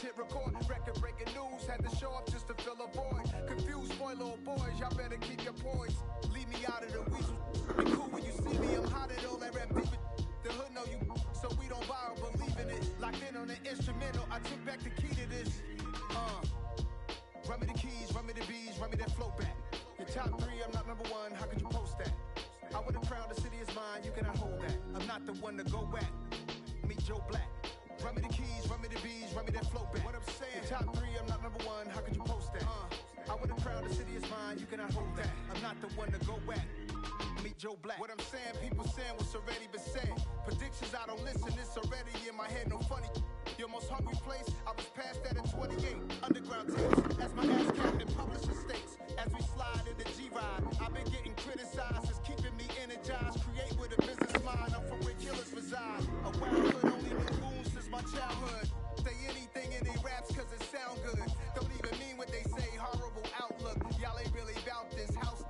hit record. Record breaking news, had to show up just to fill a void. Confused boy, little boys, y'all better keep your poise. Leave me out of the weasel. Be cool when you see me, I'm hot at all that rap deep. The hood know you, so we don't borrow, believe in it. Locked in on the instrumental, I took back the key to this. Run me the keys, run me the bees, run me that flow back. Your top 3, I'm not number 1, how could you post that? I would have crowned the city is mine, you cannot hold that. I'm not the one to go back. Meet Joe Black. Run me the keys, run me the bees, run me that flow back. What I'm saying, your top 3, I'm not number 1, how could you post that? I would have crowned the city is mine, you cannot hold that. I'm not the one to go back. Meet Joe Black. What I'm saying, people saying what's already been said. Predictions, I don't listen, it's already in my head, no funny. Your most hungry place, I was past that at 28. Underground tapes, as my ass captain publisher states. As we slide in the G-Ride, I've been getting criticized, it's keeping me energized. Create with a business mind, I'm from where killers reside. A wild hood, only knew goons since my childhood. Say anything in they raps cause it sound good. Don't even mean what they say, horrible outlook. Y'all ain't really about this house.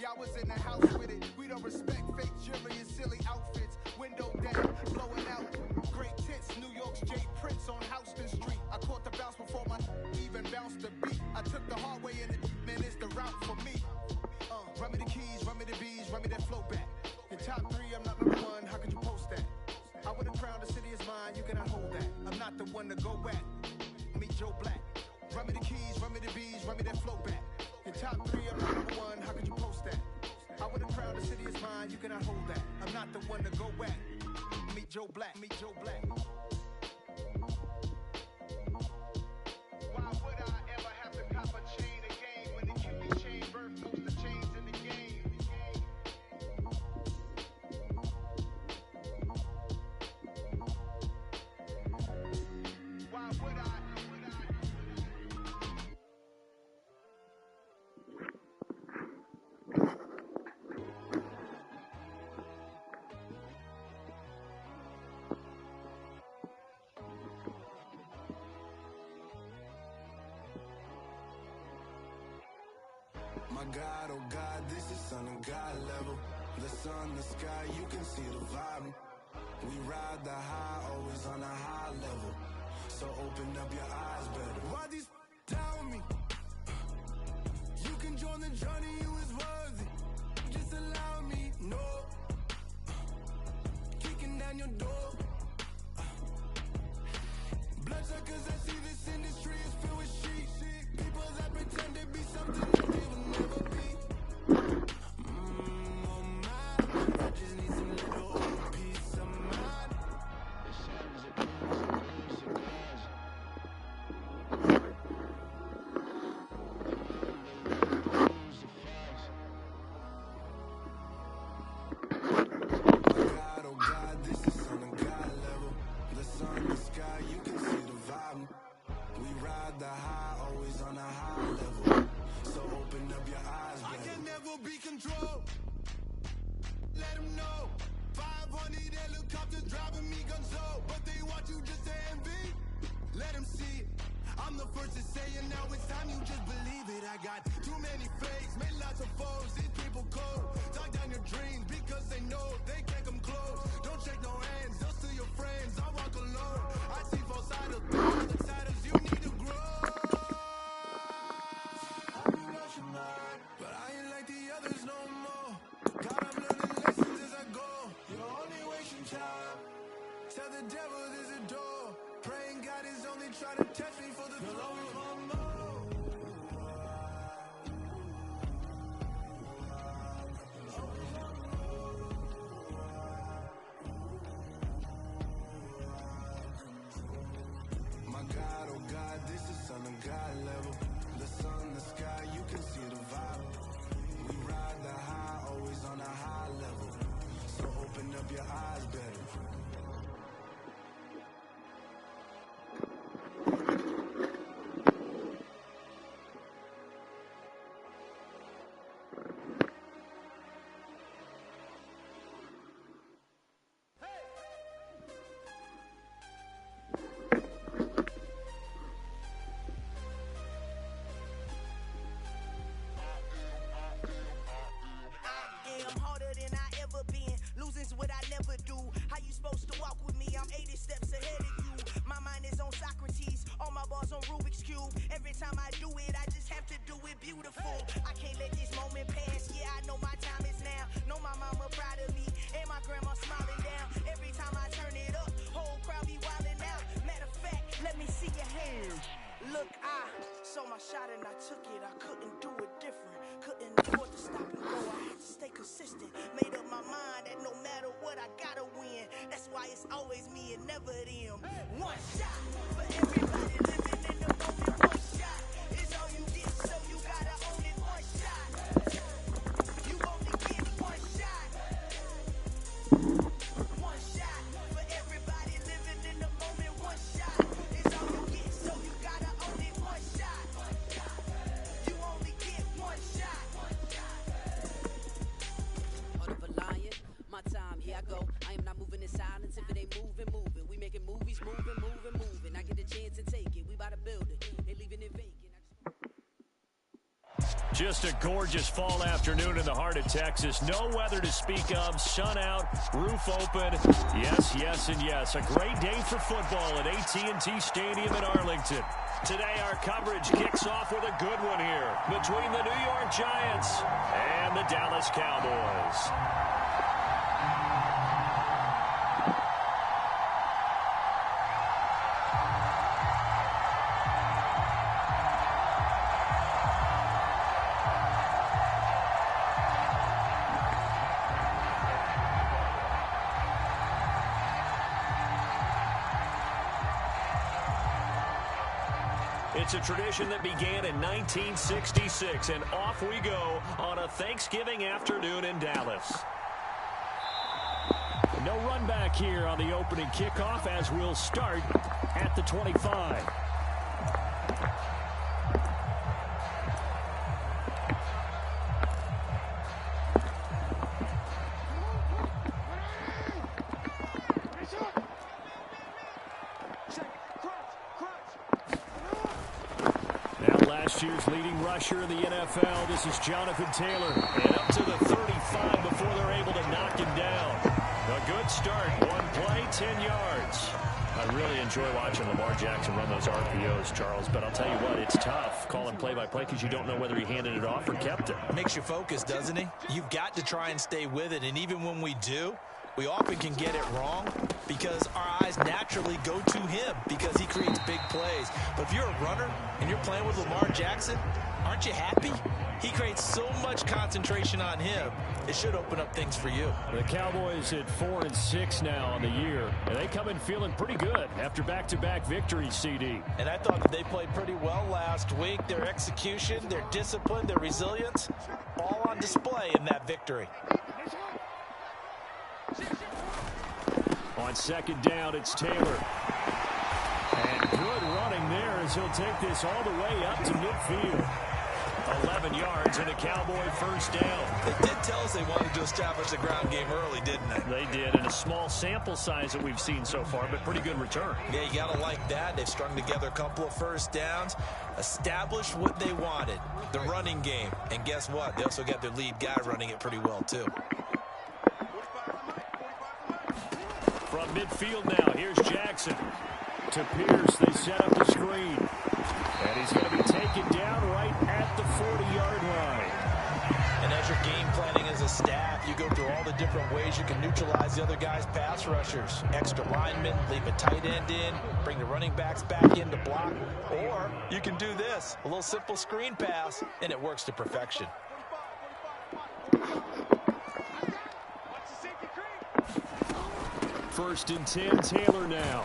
Y'all was in the house with it. We don't respect fake jewelry and silly outfits. Window down, blowing out. Great tits, New York's J. Prince on Houston Street. I caught the bounce before my even bounced the beat. I took the hard way in it, man, it's the route for me. Run me the keys, run me the bees, run me that flow back. Your top 3, I'm not number 1, how could you post that? I would have crowned the city is mine, you cannot hold that. I'm not the one to go back. Meet Joe Black. Run me the keys, run me the bees, run me that flow back. Your top 3, I'm not number 1, how could you post that? I would have crowned the city is mine, you cannot hold that. I'm not the one to go back. Meet Joe Black, meet Joe Black. Why would I ever have to cop a chain again when the cutie chain birth most the chains in the game? Why would I? My God, oh God, this is son of God level. The sun, the sky, you can see the vibe. We ride the high, always on a high level. So open up your eyes better. Why these tell me? You can join the journey, you is worthy. Just allow me, no. Kicking down your door. Bloodsuckers, I see this industry is filled with sheep. People that pretend to be something that they will never be. Oh my, I just need some little peace of mind. God, oh God, this is son of God level. The sun, the sky, you can see the vibe. We ride the high, always on a high level. So open up your eyes, baby. I can never be controlled. Let them know. 500 helicopters driving me gunso, but they want you just to envy. Let them see it. I'm the first to say it, now it's time you just believe it. I got too many fakes, made lots of foes. These people cold. Talk down your dreams because they know they can't come close. Don't shake no hands, they'll steal your friends. I walk alone. I see both sides of the titles you need to grow. Have you lost your mind? But I ain't like the others no more. God, I'm learning lessons as I go. You're only wasting time. Tell the devil there's a door. Praying God is only trying to test me for the glory for more. My God, oh God, this is son of God level. The sun, the sky, you can see the vibe. We ride the high, always on a high level. So open up your eyes better. why it's always me and never them. One shot for everybody living in the moment. One shot is all you get, so you gotta own it. One shot, you only get one shot. One shot for everybody living in the moment. One shot is all you get, so you gotta own it. One shot, you only get one shot. Heart of a lion, my time, here I go. I am not moving in silence. If it ain't moving, moving. We making movies, moving, moving, moving. I get a chance to take it. We about to build it. They leaving it vacant. Just a gorgeous fall afternoon in the heart of Texas. No weather to speak of. Sun out, roof open. Yes, yes, and yes. A great day for football at AT&T Stadium in Arlington. Today our coverage kicks off with a good one here between the New York Giants and the Dallas Cowboys. It's a tradition that began in 1966, and off we go on a Thanksgiving afternoon in Dallas. No run back here on the opening kickoff as we'll start at the 25. Last year's leading rusher in the NFL, this is Jonathan Taylor. And up to the 35 before they're able to knock him down. A good start, one play, 10 yards. I really enjoy watching Lamar Jackson run those RPOs, Charles, but I'll tell you what, it's tough calling play-by-play because you don't know whether he handed it off or kept it. Makes you focus, doesn't he? You've got to try and stay with it, and even when we do, we often can get it wrong because our eyes naturally go to him because he creates big plays. But if you're a runner and you're playing with Lamar Jackson, aren't you happy? He creates so much concentration on him, it should open up things for you. The Cowboys at 4-6 now on the year, and they come in feeling pretty good after back-to-back victories, CD. And I thought that they played pretty well last week. Their execution, their discipline, their resilience, all on display in that victory. On second down, it's Taylor. And good running there as he'll take this all the way up to midfield. 11 yards and a Cowboy first down. They did tell us they wanted to establish the ground game early, didn't they? They did, and a small sample size that we've seen so far, but pretty good return. Yeah, you got to like that. They've strung together a couple of first downs, established what they wanted, the running game. And guess what? They also got their lead guy running it pretty well, too. From midfield now, here's Jackson. To Pierce, they set up the screen. And he's going to be taken down right at the 40-yard line. And as you're game planning as a staff, you go through all the different ways you can neutralize the other guy's pass rushers. Extra linemen, leave a tight end in, bring the running backs back in to block. Or you can do this, a little simple screen pass, and it works to perfection. First and 10, Taylor now.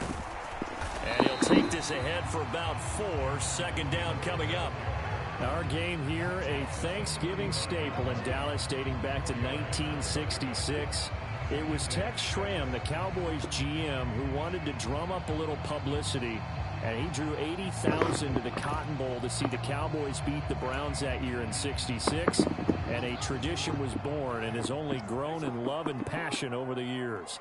And he'll take this ahead for about 4. Second down coming up. Our game here, a Thanksgiving staple in Dallas dating back to 1966. It was Tex Schramm, the Cowboys GM, who wanted to drum up a little publicity. And he drew 80,000 to the Cotton Bowl to see the Cowboys beat the Browns that year in '66. And a tradition was born and has only grown in love and passion over the years.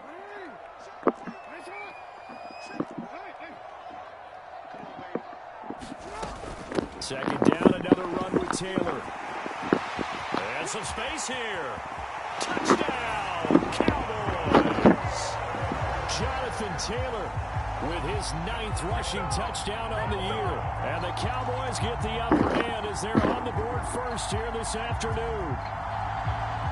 Second down, another run with Taylor. And some space here. Touchdown, Cowboys! Jonathan Taylor with his 9th rushing touchdown on the year. And the Cowboys get the upper hand as they're on the board first here this afternoon.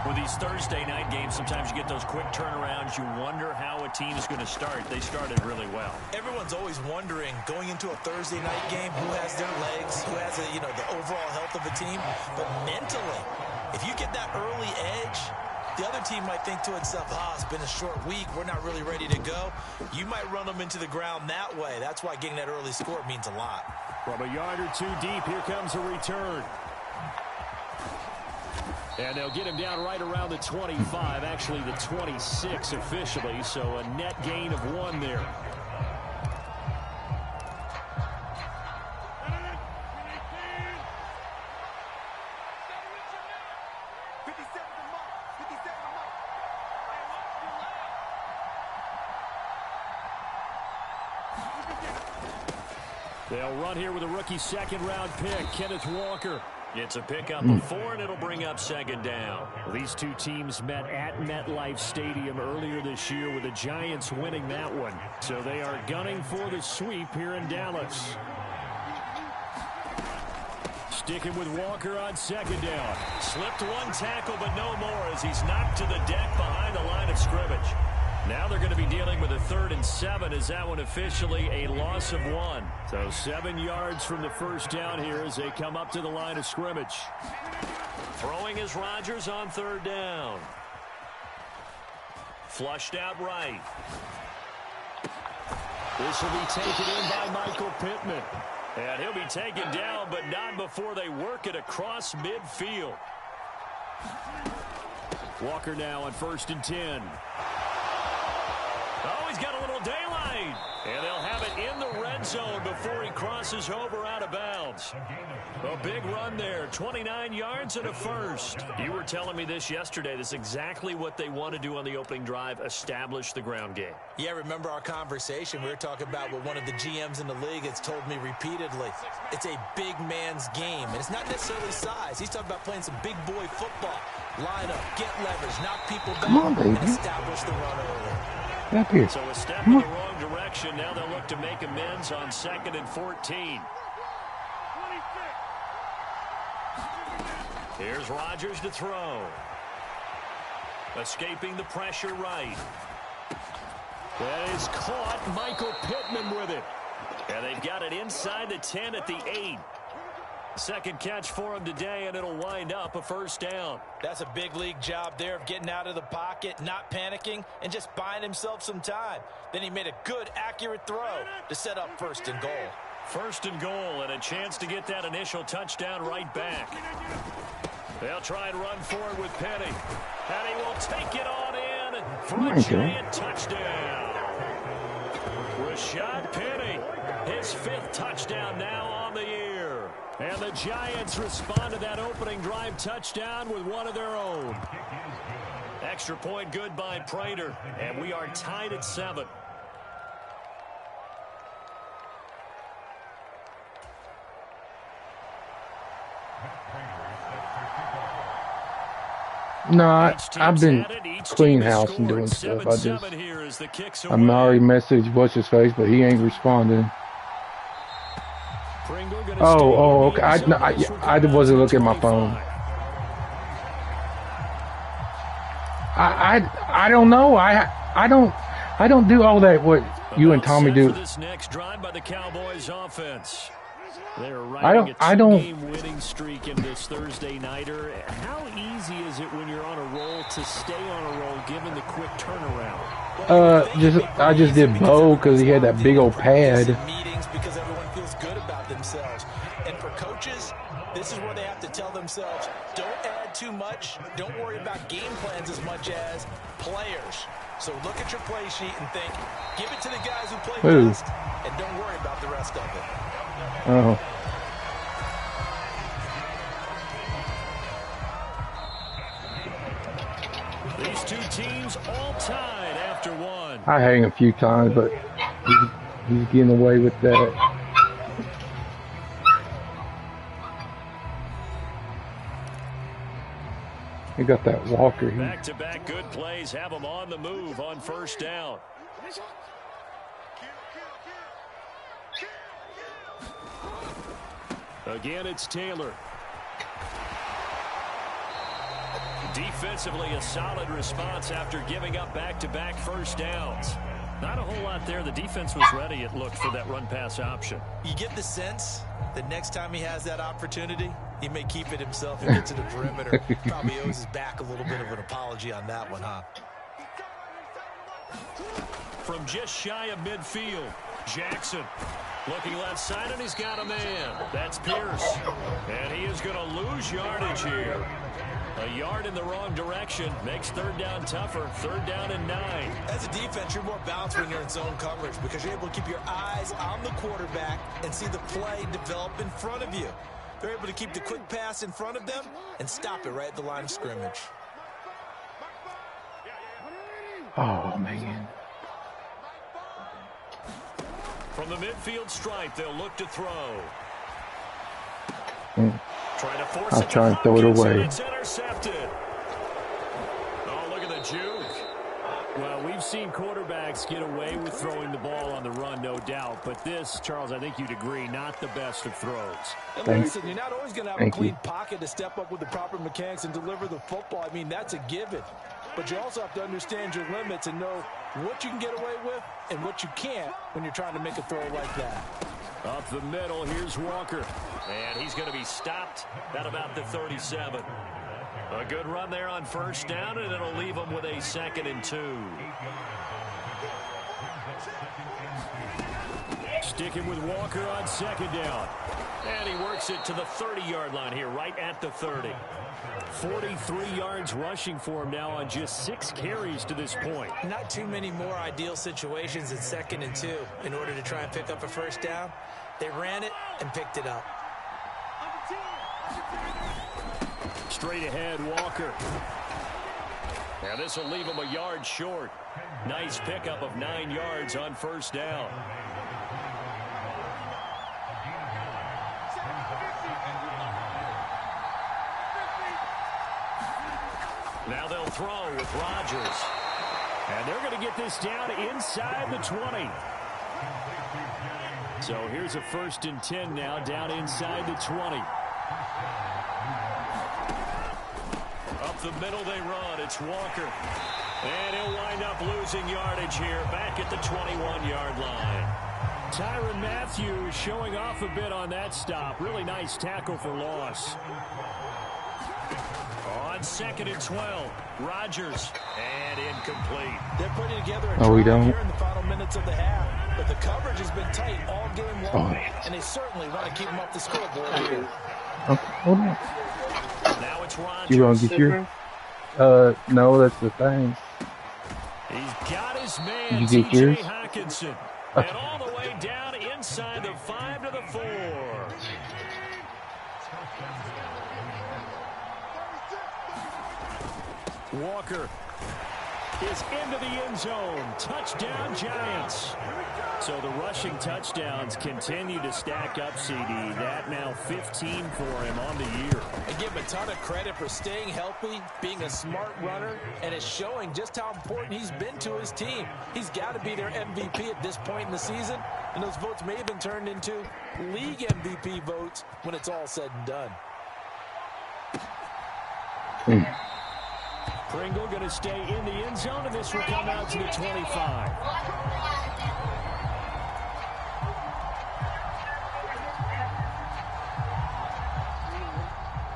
With these Thursday night games, sometimes you get those quick turnarounds. You wonder how a team is going to start. They started really well. Everyone's always wondering, going into a Thursday night game, who has their legs, who has the overall health of a team. But mentally, if you get that early edge, The other team might think to itself, it's been a short week. We're not really ready to go. You might run them into the ground that way. That's why getting that early score means a lot. From a yard or two deep, here comes a return. And they'll get him down right around the 25, actually the 26 officially, so a net gain of 1 there. They'll run here with a rookie second-round pick, Kenneth Walker. It's a pickup of 4, and it'll bring up second down. Well, these two teams met at MetLife Stadium earlier this year with the Giants winning that one. So they are gunning for the sweep here in Dallas. Sticking with Walker on second down. Slipped one tackle, but no more as he's knocked to the deck behind the line of scrimmage. Now they're going to be dealing with a 3rd and 7 as that one officially a loss of 1. So 7 yards from the first down here as they come up to the line of scrimmage. Throwing is Rodgers on 3rd down. Flushed out right. This will be taken in by Michael Pittman. And he'll be taken down, but not before they work it across midfield. Walker now on 1st and 10. Oh, he's got a little daylight. And they'll have it in the red zone before he crosses over out of bounds. A big run there, 29 yards and a first. You were telling me this yesterday. This is exactly what they want to do on the opening drive, establish the ground game. Yeah, remember our conversation. We were talking about what one of the GMs in the league has told me repeatedly. It's a big man's game, and it's not necessarily size. He's talking about playing some big boy football. Line up, get leverage, knock people down, and establish the run early. Up here. So a step in the wrong direction. Now they'll look to make amends on 2nd and 14. Here's Rodgers to throw. Escaping the pressure right. That is caught. Michael Pittman with it. And they've got it inside the 10 at the 8. Second catch for him today, and it'll wind up a first down. That's a big league job there of getting out of the pocket, not panicking, and just buying himself some time. Then he made a good, accurate throw to set up 1st and goal. 1st and goal, and a chance to get that initial touchdown right back. They'll try and run forward with Penny. And he will take it on in for a giant touchdown. Rashad Penny, his 5th touchdown now on the year. And the Giants respond to that opening drive touchdown with one of their own. Extra point good by Prater, and we are tied at 7. No, I've been clean house and doing stuff. I'm already messaged what's his face, but he ain't responding. Oh, okay. I wasn't looking at my phone. I don't know. I don't do all that what you and Tommy do. This next drive by the Cowboys offense. They're I don't game-winning streak in this Thursday nighter. How easy is it when you're on a roll to stay on a roll given the quick turnaround? I just did Bo because he had that big old pad. Meetings because everyone feels good about themselves. And for coaches, this is where they have to tell themselves, don't add too much. Don't worry about game plans as much as players. So look at your play sheet and think, give it to the guys who play best, and don't worry about the rest of it. Oh. These two teams all tied after one. I hang a few times, but he's getting away with that. They got that Walker here. Back-to-back good plays have them on the move on 1st down. Again, it's Taylor. Defensively, a solid response after giving up back-to-back first downs. Not a whole lot there. The defense was ready, it looked, for that run-pass option. You get the sense that next time he has that opportunity, He may keep it himself and get to the perimeter. Probably owes his back a little bit of an apology on that one, huh? From just shy of midfield, Jackson looking left side, and he's got a man. That's Pierce. And he is going to lose yardage here. A yard in the wrong direction makes third down tougher. Third down and 9. As a defense, you're more balanced when you're in zone coverage because you're able to keep your eyes on the quarterback and see the play develop in front of you. They're able to keep the quick pass in front of them and stop it right at the line of scrimmage. Oh, man. From the midfield stripe, they'll look to throw. Trying to force I'll try and throw it away. It's intercepted. Oh, look at the juke. Well, we've seen quarterbacks get away with throwing the ball on the run, no doubt. But this, Charles, I think you'd agree, not the best of throws. And listen, you're not always going to have a clean pocket to step up with the proper mechanics and deliver the football. I mean, that's a given. But you also have to understand your limits and know what you can get away with and what you can't when you're trying to make a throw like that. Up the middle, here's Walker. And he's going to be stopped at about the 37. A good run there on first down, and it'll leave him with a 2nd and 2. Sticking with Walker on 2nd down. And he works it to the 30-yard line here, right at the 30. 43 yards rushing for him now on just 6 carries to this point. Not too many more ideal situations at 2nd and 2 in order to try and pick up a first down. They ran it and picked it up. Straight ahead, Walker. Now this will leave him a yard short. Nice pickup of 9 yards on first down. Now they'll throw with Rodgers. And they're going to get this down inside the 20. So here's a 1st and 10 now, down inside the 20. Up the middle they run. It's Walker. And he'll wind up losing yardage here, back at the 21-yard line. Tyrann Mathieu showing off a bit on that stop. Really nice tackle for loss. On 2nd and 12, Rodgers, and incomplete. They're putting together a drive here in the final minutes of the half, but the coverage has been tight all game long, and they certainly want to keep them off the scoreboard here. Okay, hold on. Now it's Rodgers. You want to get yours? No, that's the thing. He's got his man, Did you get yours? Hockenson, and all the way down inside the 5 to the 4. Walker is into the end zone. Touchdown, Giants. So the rushing touchdowns continue to stack up, CD. That now 15 for him on the year. I give him a ton of credit for staying healthy, being a smart runner, and it's showing just how important he's been to his team. He's got to be their MVP at this point in the season, and those votes may have been turned into league MVP votes when it's all said and done. Pringle going to stay in the end zone, and this will come out to the 25.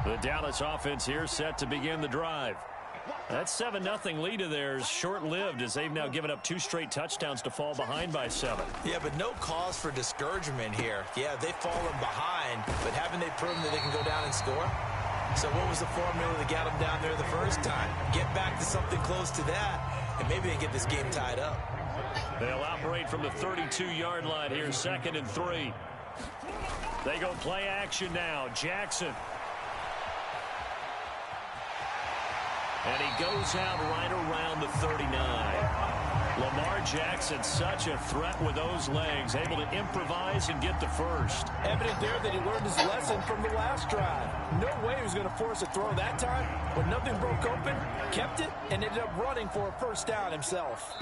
The Dallas offense here set to begin the drive. That 7-0 lead of theirs short-lived as they've now given up 2 straight touchdowns to fall behind by 7. Yeah, but no cause for discouragement here. Yeah, they've fallen behind, but haven't they proven that they can go down and score? So what was the formula that got them down there the first time? Get back to something close to that, and maybe they get this game tied up. They'll operate from the 32-yard line here, 2nd and 3. They go play action now. Jackson. And he goes out right around the 39. Lamar Jackson, such a threat with those legs, able to improvise and get the first. Evident there that he learned his lesson from the last drive. No way he was going to force a throw that time. When nothing broke open, kept it, and ended up running for a first down himself.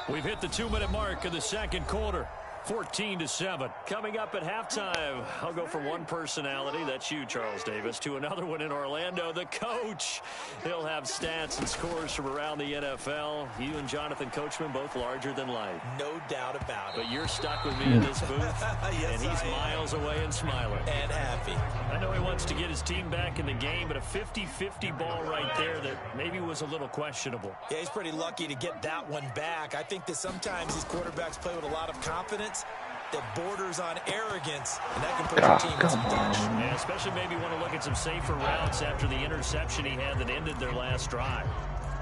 We've hit the 2-minute mark of the second quarter. 14-7. Coming up at halftime, I'll go from one personality, that's you, Charles Davis, to another one in Orlando, the coach. He'll have stats and scores from around the NFL. You and Jonathan Coachman both larger than life. No doubt about it. But you're stuck with me in this booth, yes, and he's miles away and smiling. And happy. I know he wants to get his team back in the game, but a 50-50 ball right there that maybe was a little questionable. Yeah, he's pretty lucky to get that one back. I think that sometimes these quarterbacks play with a lot of confidence that borders on arrogance, and that can put your team in some touch. Yeah, especially maybe want to look at some safer routes after the interception he had that ended their last drive.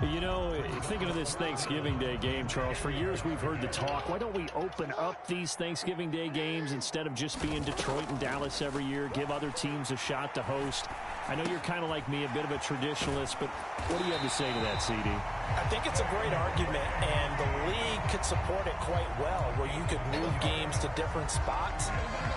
You know, thinking of this Thanksgiving Day game, Charles, for years we've heard the talk, why don't we open up these Thanksgiving Day games instead of just being Detroit and Dallas every year, give other teams a shot to host? I know you're kind of like me, a bit of a traditionalist, but what do you have to say to that, CD? I think it's a great argument, and the league could support it quite well, where you could move games to different spots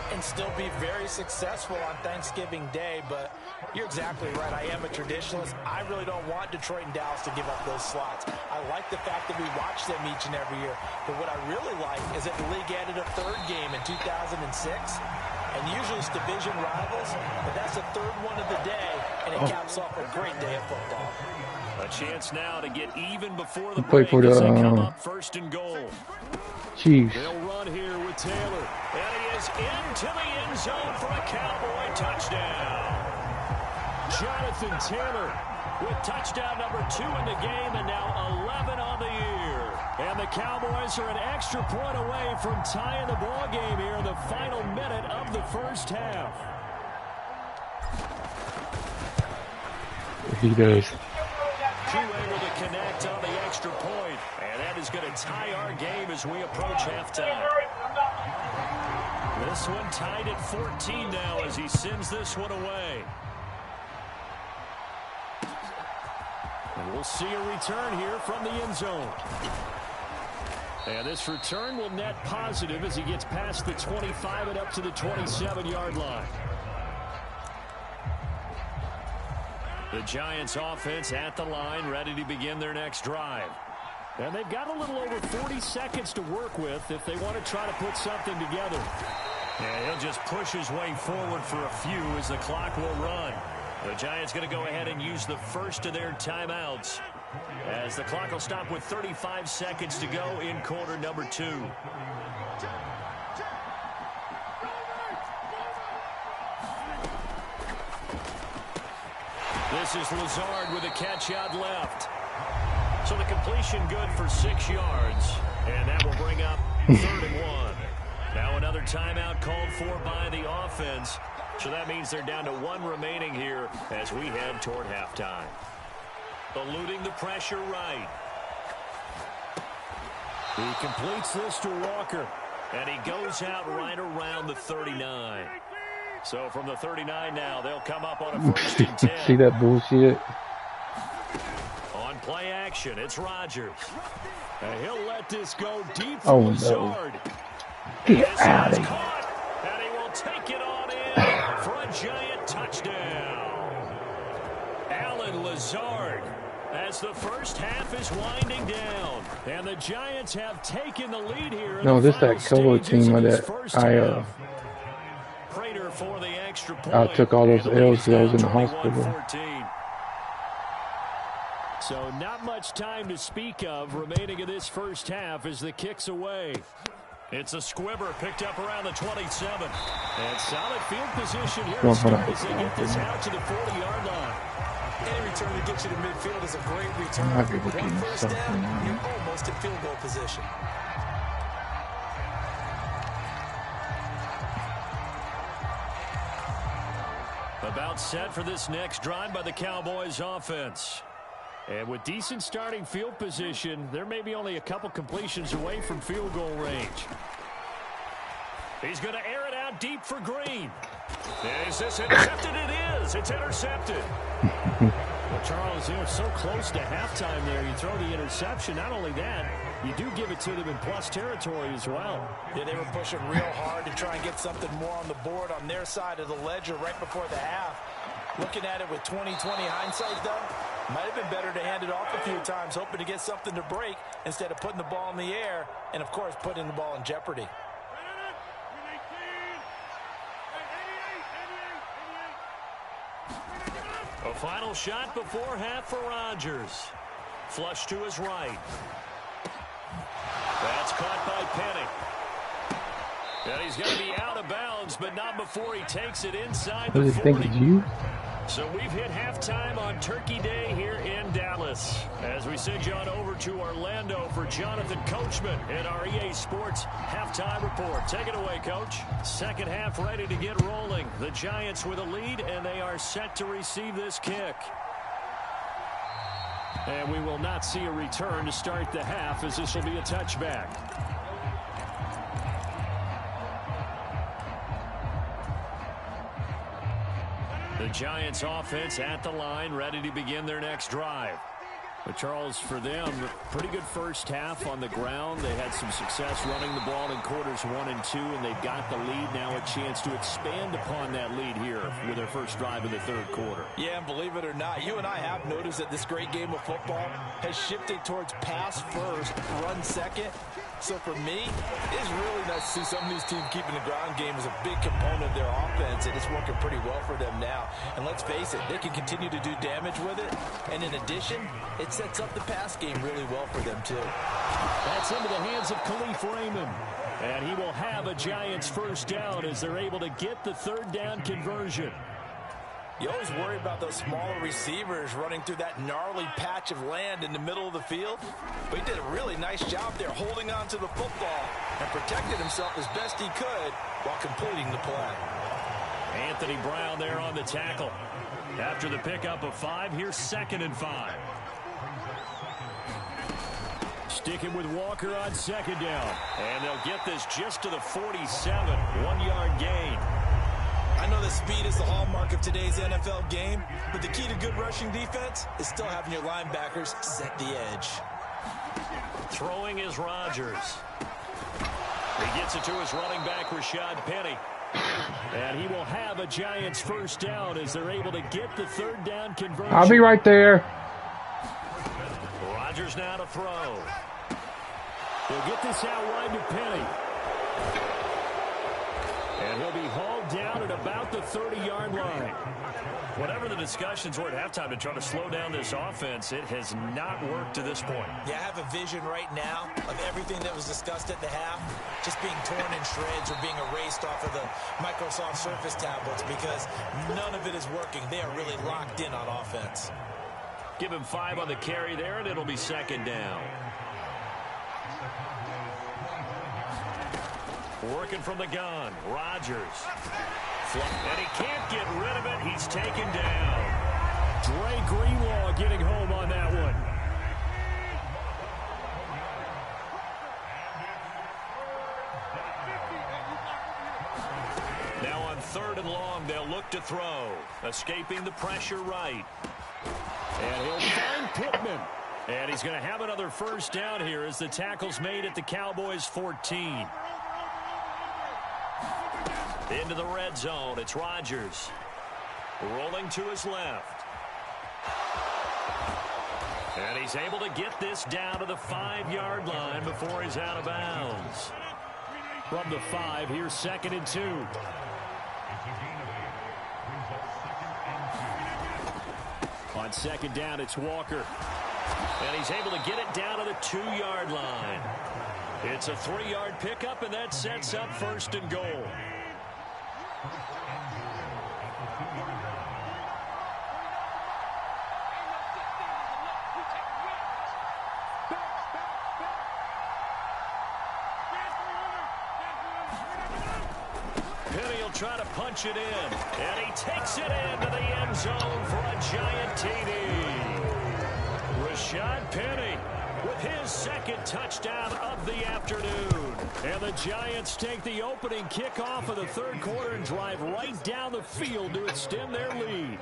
and still be very successful on Thanksgiving Day. But you're exactly right. I am a traditionalist. I really don't want Detroit and Dallas to give up those slots. I like the fact that we watch them each and every year. But what I really like is that the league added a third game in 2006. And usually it's division rivals, but that's the third one of the day, and it caps off a great day of football. A chance now to get even before the break as they come up first and goal. Chiefs. They'll run here with Taylor, and he is into the end zone for a Cowboy touchdown. Jonathan Taylor with touchdown number 2 in the game, and now 11 on the year. And the Cowboys are an extra point away from tying the ball game here in the final minute of the first half. He does. Q able to connect on the extra point, and that is going to tie our game as we approach halftime. This one tied at 14 now as he sends this one away. And we'll see a return here from the end zone. And this return will net positive as he gets past the 25 and up to the 27-yard line. The Giants offense at the line, ready to begin their next drive. And they've got a little over 40 seconds to work with if they want to try to put something together. And he'll just push his way forward for a few as the clock will run. The Giants going to go ahead and use the first of their timeouts as the clock will stop with 35 seconds to go in quarter number 2. This is Lazard with a catch out left. So the completion good for 6 yards, and that will bring up 3rd and 1. Now another timeout called for by the offense. So that means they're down to 1 remaining here as we head toward halftime. Eluding the pressure right. He completes this to Walker, and he goes out right around the 39. So from the 39 now, they'll come up on a 1st and 10. See that bullshit? On play action, it's Rodgers. And he'll let this go deep for Lazard. No. Get out of here. And he will take it on in for a giant touchdown. Allen Lazard, as the first half is winding down, and the Giants have taken the lead here. No, this that Colo team of that Prater for the extra point. I took all those L's because I was in the hospital. 14. So not much time to speak of remaining in this first half as the kick's away. It's a squibber picked up around the 27. And solid field position here to start as they get this out to the 40-yard line. Any return that gets you to midfield is a great return. One first down, you're almost in field goal position. About set for this next drive by the Cowboys offense. And with decent starting field position, they're maybe only a couple completions away from field goal range. He's going to air it out deep for Green. Is this intercepted? It is. It's intercepted. Well, Charles, you're so close to halftime there. You throw the interception. Not only that, you do give it to them in plus territory as well. Yeah, they were pushing real hard to try and get something more on the board on their side of the ledger right before the half. Looking at it with 20/20 hindsight, though, might have been better to hand it off a few times, hoping to get something to break instead of putting the ball in the air and, of course, putting the ball in jeopardy. A final shot before half for Rodgers. Flush to his right. That's caught by Penny. And he's going to be out of bounds, but not before he takes it inside the 40. So we've hit halftime on Turkey Day here in Dallas. As we send you on over to Orlando for Jonathan Coachman in our EA Sports Halftime Report. Take it away, Coach. Second half ready to get rolling. The Giants with a lead, and they are set to receive this kick. And we will not see a return to start the half, as this will be a touchback. The Giants offense at the line, ready to begin their next drive. But Charles, for them, pretty good first half on the ground. They had some success running the ball in quarters 1 and 2, and they've got the lead. Now a chance to expand upon that lead here with their first drive of the third quarter. Yeah, and believe it or not, you and I have noticed that this great game of football has shifted towards pass first, run second. So for me, it's really nice to see some of these teams keeping the ground game as a big component of their offense, and it's working pretty well for them now. And let's face it, they can continue to do damage with it. And in addition, it sets up the pass game really well for them too. That's into the hands of Khalif Raymond. And he will have a Giants first down as they're able to get the third down conversion. You always worry about those smaller receivers running through that gnarly patch of land in the middle of the field. But he did a really nice job there holding on to the football and protected himself as best he could while completing the play. Anthony Brown there on the tackle. After the pickup of 5, here's 2nd and 5. Sticking with Walker on 2nd down. And they'll get this just to the 47. 1-yard gain. I know that speed is the hallmark of today's NFL game, but the key to good rushing defense is still having your linebackers set the edge. Throwing is Rodgers. He gets it to his running back, Rashad Penny. And he will have a Giants first down as they're able to get the third down conversion. I'll be right there. Rodgers now to throw. He'll get this out wide to Penny. And he'll be hauled down at about the 30-yard line. Whatever the discussions were at halftime to try to slow down this offense, it has not worked to this point. Yeah, I have a vision right now of everything that was discussed at the half just being torn in shreds or being erased off of the Microsoft Surface tablets because none of it is working. They are really locked in on offense. Give him 5 on the carry there, and it'll be 2nd down. Working from the gun, Rodgers. And he can't get rid of it. He's taken down. Dre Greenlaw getting home on that one. Now on 3rd and long, they'll look to throw. Escaping the pressure right. And he'll find Pittman. And he's going to have another first down here as the tackle's made at the Cowboys' 14. Into the red zone, it's Rodgers. Rolling to his left. And he's able to get this down to the 5-yard line before he's out of bounds. From the 5, here's 2nd and 2. On 2nd down, it's Walker. And he's able to get it down to the 2-yard line. It's a 3-yard pickup, and that sets up 1st and goal. Penny will try to punch it in, and he takes it into the end zone for a Giant TD. Rashad Penny with his 2nd touchdown of the afternoon. And the Giants take the opening kickoff of the 3rd quarter and drive right down the field to extend their lead.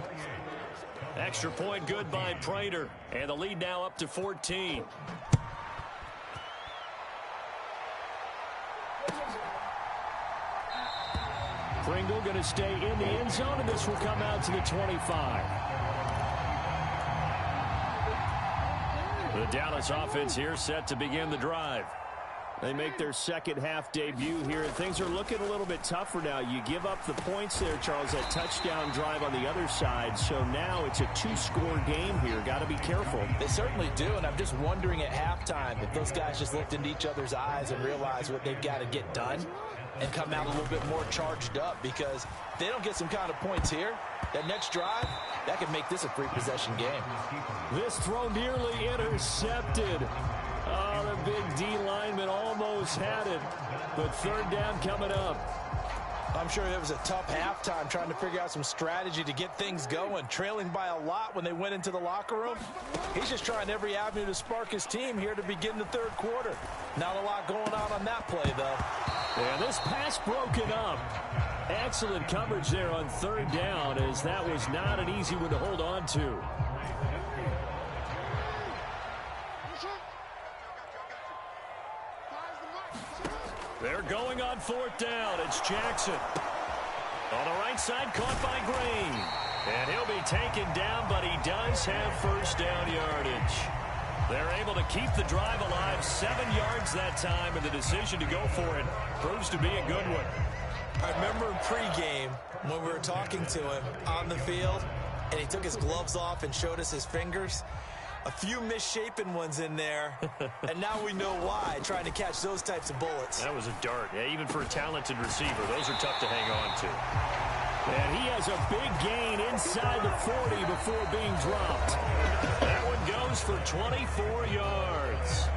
Extra point good by Prater, and the lead now up to 14. Pringle going to stay in the end zone, and this will come out to the 25. The Dallas offense here set to begin the drive. They make their second half debut here, and things are looking a little bit tougher now. You give up the points there, Charles, that touchdown drive on the other side. So now it's a 2-score game here. Got to be careful. They certainly do, and I'm just wondering at halftime if those guys just looked into each other's eyes and realized what they've got to get done and come out a little bit more charged up, because if they don't get some kind of points here, that next drive, that could make this a 3-possession game. This throw nearly intercepted. Oh, the big D lineman almost had it, but third down coming up. I'm sure it was a tough halftime trying to figure out some strategy to get things going, trailing by a lot when they went into the locker room. He's just trying every avenue to spark his team here to begin the third quarter. Not a lot going on that play, though. And this pass broken up. Excellent coverage there on third down, as that was not an easy one to hold on to. They're going on fourth down. It's Jackson. On the right side, caught by Green. And he'll be taken down, but he does have first down yardage. They're able to keep the drive alive, 7 yards that time, and the decision to go for it proves to be a good one. I remember in pregame when we were talking to him on the field, and he took his gloves off and showed us his fingers. A few misshapen ones in there, and now we know why, trying to catch those types of bullets. That was a dart. Yeah, even for a talented receiver, those are tough to hang on to. And he has a big gain inside the 40 before being dropped. That one goes for 24 yards.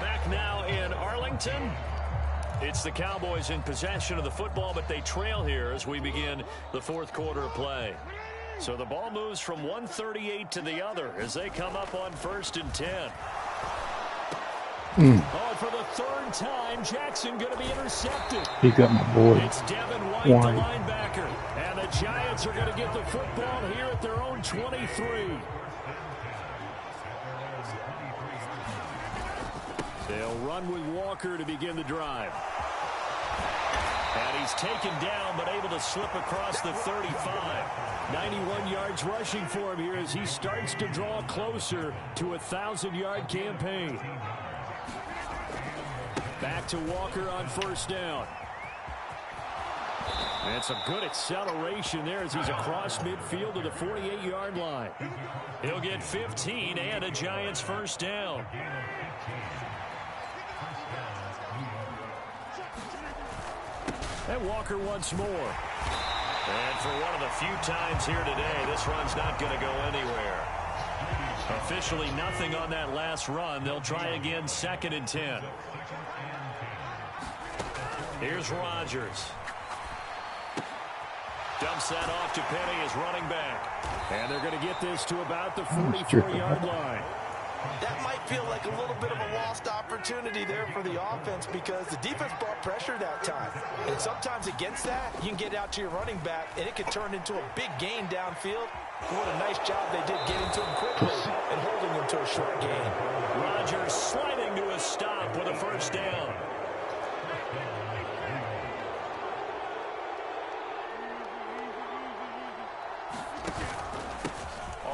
Back now in Arlington. It's the Cowboys in possession of the football, but they trail here as we begin the fourth quarter of play. So the ball moves from 138 to the other as they come up on 1st and 10. Oh, for the third time, Jackson going to be intercepted. He got my boy. It's Devin White, the linebacker. And the Giants are going to get the football here at their own 23. They'll run with Walker to begin the drive. And he's taken down, but able to slip across the 35. 91 yards rushing for him here as he starts to draw closer to a 1,000-yard campaign. Back to Walker on first down. And some good acceleration there as he's across midfield to the 48-yard line. He'll get 15 and a Giants first down. And Walker once more. And for one of the few times here today, this run's not going to go anywhere. Officially nothing on that last run. They'll try again, 2nd and 10. Here's Rodgers. Dumps that off to Penny as running back. And they're going to get this to about the 44-yard line. That might feel like a little bit of a lost opportunity there for the offense because the defense brought pressure that time. And sometimes against that, you can get out to your running back, and it could turn into a big gain downfield. What a nice job they did getting to him quickly and holding him to a short gain. Rodgers sliding to a stop with a first down.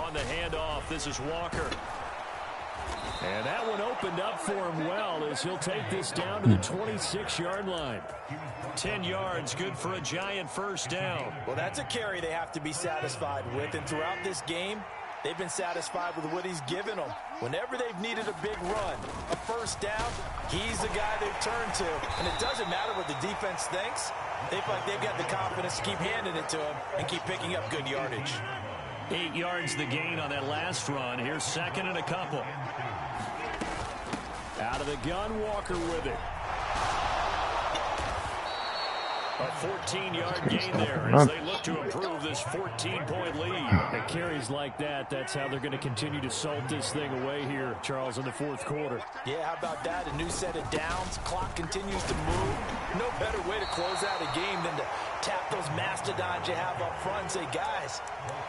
On the handoff, this is Walker. And that one opened up for him well as he'll take this down to the 26-yard line. 10 yards, good for a Giant first down. Well, that's a carry they have to be satisfied with. And throughout this game, they've been satisfied with what he's given them. Whenever they've needed a big run, a first down, he's the guy they've turned to. And it doesn't matter what the defense thinks. They feel like they've got the confidence to keep handing it to him and keep picking up good yardage. 8 yards the gain on that last run. Here's 2nd and a couple. Out of the gun, Walker with it. A 14-yard gain there as they look to improve this 14-point lead. And carries like that, that's how they're going to continue to salt this thing away here, Charles, in the fourth quarter. Yeah, how about that? A new set of downs. Clock continues to move. No better way to close out a game than to tap those mastodons you have up front and say, guys,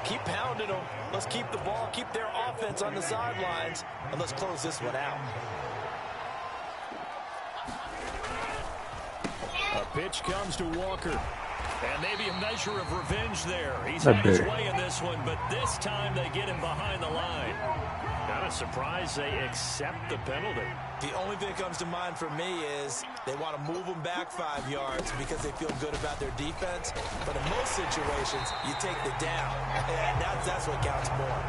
keep pounding them. Let's keep the ball, keep their offense on the sidelines, and let's close this one out. A pitch comes to Walker. And maybe a measure of revenge there. He's had his way in this one, but this time they get him behind the line. Kind of surprised they accept the penalty. The only thing that comes to mind for me is they want to move them back 5 yards because they feel good about their defense. But in most situations, you take the down, and that's what counts more.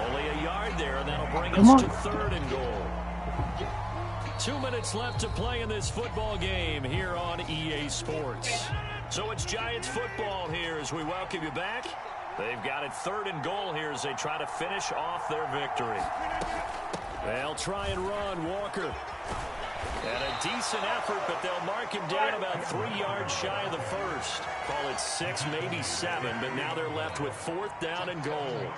Only a yard there, and that'll bring us to 3rd and goal. 2 minutes left to play in this football game here on EA Sports. So it's Giants football here as we welcome you back. They've got it 3rd and goal here as they try to finish off their victory. They'll try and run Walker. And a decent effort, but they'll mark him down about 3 yards shy of the first. Call it 6, maybe 7, but now they're left with 4th down and goal.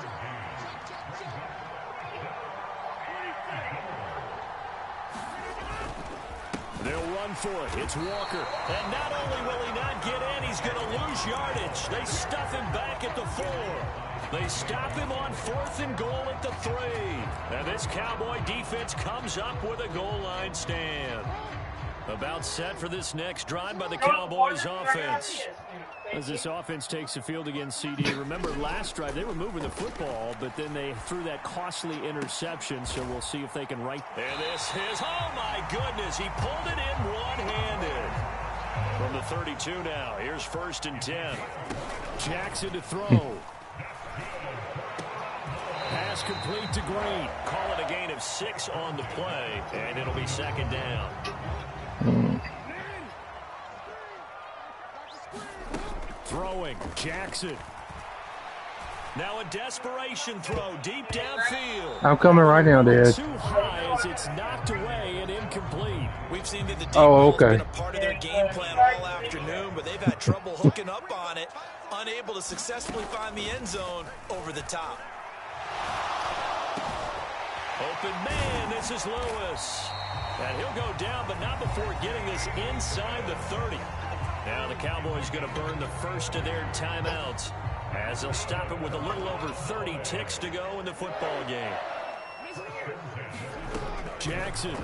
They'll run for it. It's Walker. And not only will he not get in, he's going to lose yardage. They stuff him back at the 4. They stop him on 4th and goal at the 3. And this Cowboy defense comes up with a goal line stand. About set for this next drive by the Cowboys offense. As this offense takes the field against CD. Remember last drive they were moving the football, but then they threw that costly interception, so we'll see if they can right. And this is, oh my goodness, he pulled it in one-handed. From the 32 now, here's 1st and 10. Jackson to throw. Pass complete to Green. Call it a gain of 6 on the play, and it'll be 2nd down. Throwing, Jackson. Now a desperation throw deep downfield. I'm coming right now, Dad. Too high as it's knocked away and incomplete. We've seen that the deep ball's been a part of their game plan all afternoon, but they've had trouble hooking up on it, unable to successfully find the end zone over the top. Open man, this is Lewis. And he'll go down, but not before getting this inside the 30. Now the Cowboys going to burn the first of their timeouts as they'll stop it with a little over 30 ticks to go in the football game. Jackson.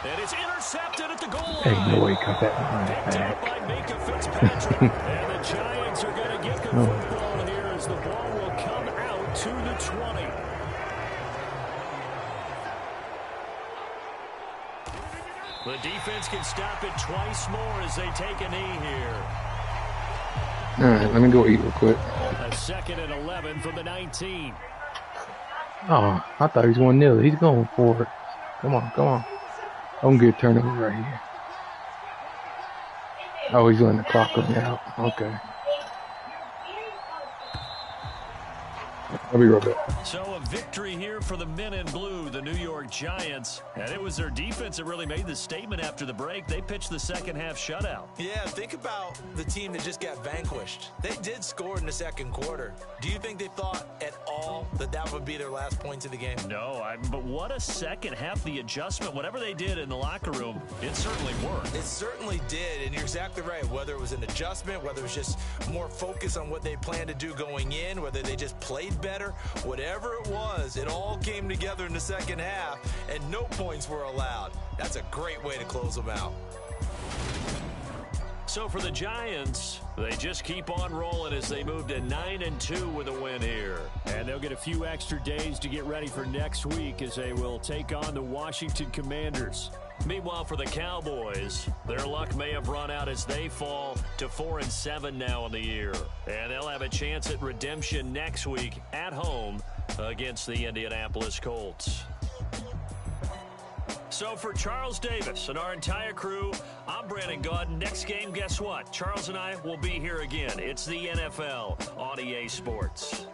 And it's intercepted at the goal line. Hey, no way, cut that Picked up by Minka Fitzpatrick. And the Giants are going to get the football here as the ball will come out to the 20. The defense can stop it twice more as they take a knee here. All right, let me go eat real quick. A 2nd and 11 from the 19. Oh, I thought he was going nil. He's going for it. Come on, come on. I'm going to get turnover right here. Oh, he's letting the clock run out. Okay. I'll be right back. So a victory here for the men in blue, the New York Giants. And it was their defense that really made the statement after the break. They pitched the second half shutout. Yeah, think about the team that just got vanquished. They did score in the 2nd quarter. Do you think they thought at all that that would be their last points of the game? No, but what a second half. The adjustment, whatever they did in the locker room, it certainly worked. It certainly did, and you're exactly right. Whether it was an adjustment, whether it was just more focus on what they planned to do going in, whether they just played better, whatever it was, it all came together in the second half, and no points were allowed. That's a great way to close them out. So for the Giants, they just keep on rolling as they move to 9-2 with a win here. And they'll get a few extra days to get ready for next week as they will take on the Washington Commanders. Meanwhile, for the Cowboys, their luck may have run out as they fall to 4-7 now in the year. And they'll have a chance at redemption next week at home against the Indianapolis Colts. So for Charles Davis and our entire crew, I'm Brandon Gaudin. Next game, guess what? Charles and I will be here again. It's the NFL on EA Sports.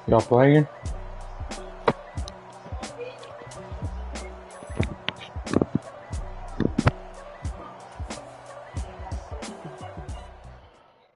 Y'all playing?